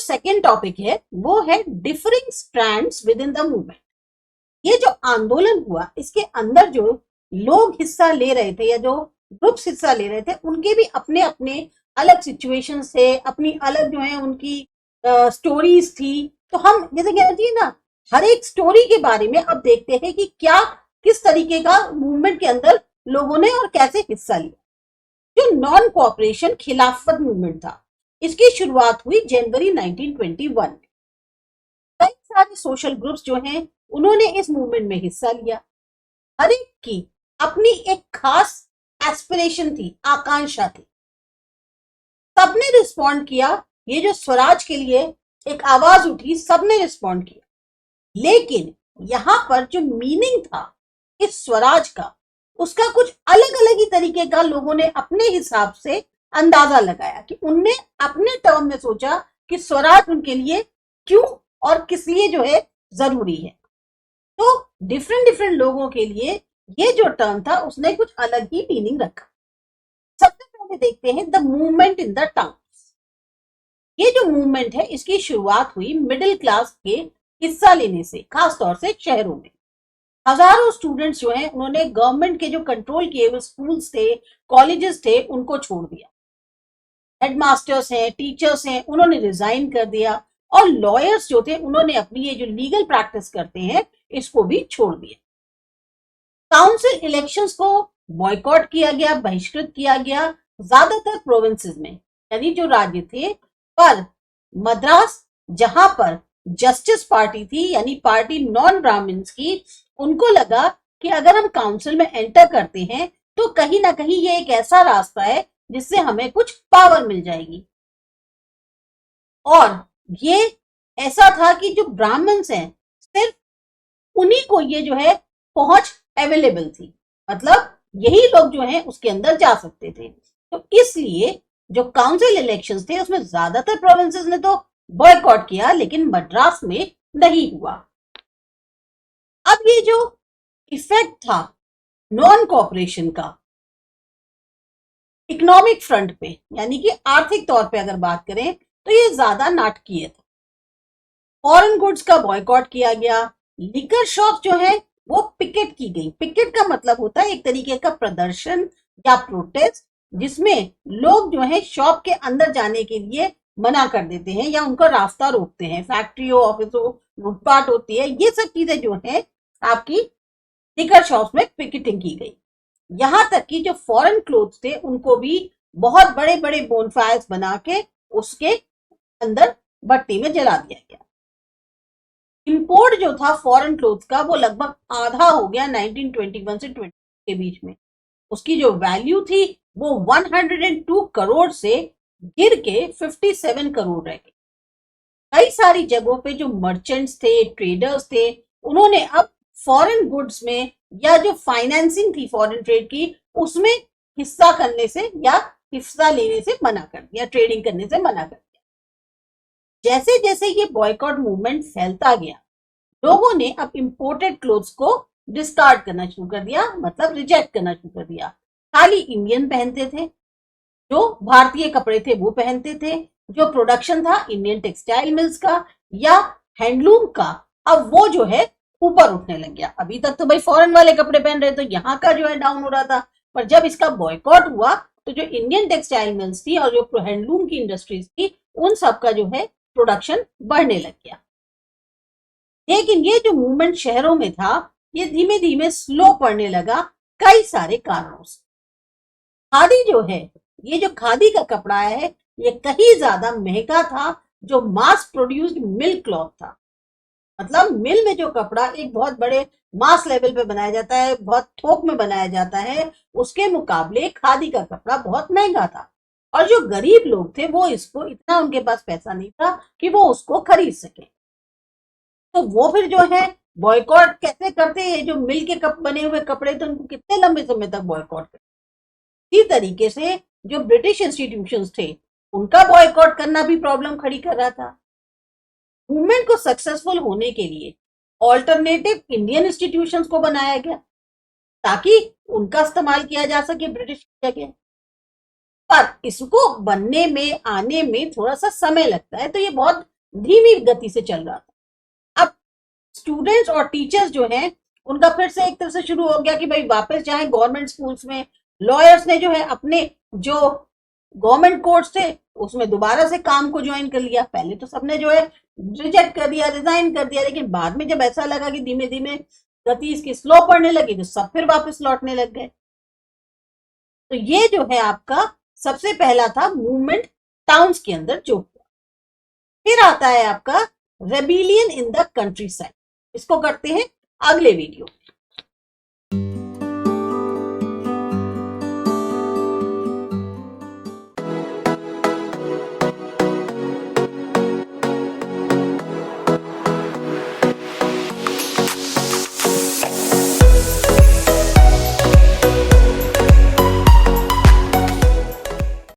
Second topic है वो है differing strands with in the movement. ये जो आंदोलन हुआ इसके अंदर जो लोग हिस्सा ले रहे थे या जो ग्रुप्स हिस्सा ले रहे थे उनके भी अपने अपने अलग सिचुएशन थे, अपनी अलग जो है उनकी स्टोरीज थी। तो हम जैसे कहते हैं ना, हर एक स्टोरी के बारे में अब देखते हैं कि क्या किस तरीके का मूवमेंट के अंदर लोगों ने और कैसे हिस्सा लिया। जो नॉन कोऑपरेशन खिलाफत मूवमेंट था, इसकी शुरुआत हुई जनवरी 1921 में। कई सारे सोशल ग्रुप्स जो हैं उन्होंने इस मूवमेंट में हिस्सा लिया। हर एक की अपनी एक खास एस्पिरेशन थी, आकांक्षा थी। सबने रिस्पॉन्ड किया। ये जो स्वराज के लिए एक आवाज उठी, सबने रिस्पॉन्ड किया। लेकिन यहां पर जो मीनिंग था इस स्वराज का, उसका कुछ अलग अलग ही तरीके का लोगों ने अपने हिसाब से अंदाजा लगाया कि उनने अपने टर्म में सोचा कि स्वराज उनके लिए क्यों और किस लिए जो है जरूरी है। तो डिफरेंट डिफरेंट लोगों के लिए ये जो टर्म था उसने कुछ अलग ही मीनिंग रखा। सबसे पहले देखते हैं the movement in the towns. ये जो मूवमेंट है इसकी शुरुआत हुई मिडिल क्लास के हिस्सा लेने से, खासतौर से शहरों में। हजारों स्टूडेंट्स जो हैं उन्होंने गवर्नमेंट के जो कंट्रोल किए हुए स्कूल्स थे, कॉलेजेस थे, उनको छोड़ दिया। हेडमास्टर्स हैं, टीचर्स हैं, उन्होंने रिजाइन कर दिया। और लॉयर्स जो थे उन्होंने अपनी ये जो लीगल प्रैक्टिस करते हैं इसको भी छोड़ दिया। काउंसिल इलेक्शंस को बॉयकॉट किया गया, बहिष्कृत किया गया ज्यादातर प्रोविंसेस में, यानी जो राज्य थे। पर मद्रास, जहां पर जस्टिस पार्टी थी यानी पार्टी नॉन ब्राह्मण्स की, उनको लगा कि अगर हम काउंसिल में एंटर करते हैं तो कहीं ना कहीं ये एक ऐसा रास्ता है जिससे हमें कुछ पावर मिल जाएगी। और ये ऐसा था कि जो ब्राह्मण्स हैं सिर्फ उन्हीं को ये जो है पहुंच अवेलेबल थी, मतलब यही लोग जो हैं उसके अंदर जा सकते थे। तो इसलिए जो काउंसिल इलेक्शंस थे उसमें ज्यादातर प्रोविंसेस ने तो बॉयकॉट किया, लेकिन मद्रास में नहीं हुआ। अब ये जो इफेक्ट था नॉन कोऑपरेशन का इकोनॉमिक फ्रंट पे, यानी कि आर्थिक तौर पे अगर बात करें तो ये ज्यादा नाटकीय था। फॉरेन गुड्स का बॉयकॉट किया गया। लिकर शॉप जो है वो पिकेट की गई। पिकेट का मतलब होता है एक तरीके का प्रदर्शन या प्रोटेस्ट, जिसमें लोग जो है शॉप के अंदर जाने के लिए मना कर देते हैं या उनका रास्ता रोकते हैं। फैक्ट्रियों, ऑफिसों, लूटपाट होती है, ये सब चीजें जो है आपकी लिकर शॉप्स में पिकेटिंग की गई। यहां तक कि जो फॉरेन क्लोथ्स थे उनको भी बहुत बड़े बड़े बोनफायर्स बना के उसके अंदर भट्टी में जला दिया गया। इंपोर्ट जो था फॉरेन क्लोथ्स का वो लगभग आधा हो गया 1921 से 20 के बीच में। उसकी जो वैल्यू थी वो 102 करोड़ से गिर के 57 करोड़ रह गई। कई सारी जगहों पे जो मर्चेंट्स थे, ट्रेडर्स थे, उन्होंने अब फॉरेन गुड्स में या जो फाइनेंसिंग थी फॉरेन ट्रेड की उसमें हिस्सा करने से या हिस्सा लेने से मना कर दिया, ट्रेडिंग करने से मना कर दिया। जैसे जैसे ये बॉयकॉट मूवमेंट फैलता गया, लोगों ने अब इंपोर्टेड क्लोथ्स को डिस्कार्ड करना शुरू कर दिया, मतलब रिजेक्ट करना शुरू कर दिया। खाली इंडियन पहनते थे, जो भारतीय कपड़े थे वो पहनते थे। जो प्रोडक्शन था इंडियन टेक्सटाइल मिल्स का या हैंडलूम का, अब वो जो है ऊपर उठने लग गया। अभी तक तो भाई फॉरेन वाले कपड़े पहन रहे तो यहाँ का जो है डाउन हो रहा था, पर जब इसका बॉयकॉट हुआ तो जो इंडियन टेक्सटाइल मिल्स थी और जो हैंडलूम की इंडस्ट्रीज थी उन सब का जो है प्रोडक्शन बढ़ने लग गया। लेकिन ये जो मूवमेंट शहरों में था ये धीमे धीमे स्लो पड़ने लगा कई सारे कारणों से। खादी जो है, ये जो खादी का कपड़ा है ये कहीं ज्यादा महंगा था जो मास प्रोड्यूस्ड मिल क्लॉथ था। मतलब मिल में जो कपड़ा एक बहुत बड़े मास लेवल पे बनाया जाता है, बहुत थोक में बनाया जाता है, उसके मुकाबले खादी का कपड़ा बहुत महंगा था। और जो गरीब लोग थे वो इसको इतना उनके पास पैसा नहीं था कि वो उसको खरीद सके। तो वो फिर जो है बॉयकॉट कैसे करते हैं, जो मिल के बने हुए कपड़े थे उनको कितने लंबे समय तक बॉयकॉट करते। इसी तरीके से जो ब्रिटिश इंस्टीट्यूशंस थे उनका बॉयकॉट करना भी प्रॉब्लम खड़ी कर रहा था। मूवमेंट को सक्सेसफुल होने के लिए ऑल्टरनेटिव इंडियन इंस्टीट्यूशंस को बनाया गया ताकि उनका इस्तेमाल किया जा सके ब्रिटिश की जगह। पर इसको बनने में, आने में थोड़ा सा समय लगता है, तो ये बहुत धीमी गति से चल रहा था। अब स्टूडेंट्स और टीचर्स जो हैं उनका फिर से एक तरह से शुरू हो गया कि भाई वापस जाएं गवर्नमेंट स्कूल्स में। लॉयर्स ने जो है अपने जो गवर्नमेंट कोर्स थे उसमें दोबारा से काम को ज्वाइन कर लिया। पहले तो सबने जो है रिजेक्ट कर दिया, रिजाइन कर दिया, लेकिन बाद में जब ऐसा लगा कि धीमे धीमे गति इसकी स्लो पड़ने लगी तो सब फिर वापस लौटने लग गए। तो ये जो है आपका सबसे पहला था मूवमेंट टाउन्स के अंदर जो हुआ। फिर आता है आपका rebellion in the country side. इसको करते हैं अगले वीडियो में।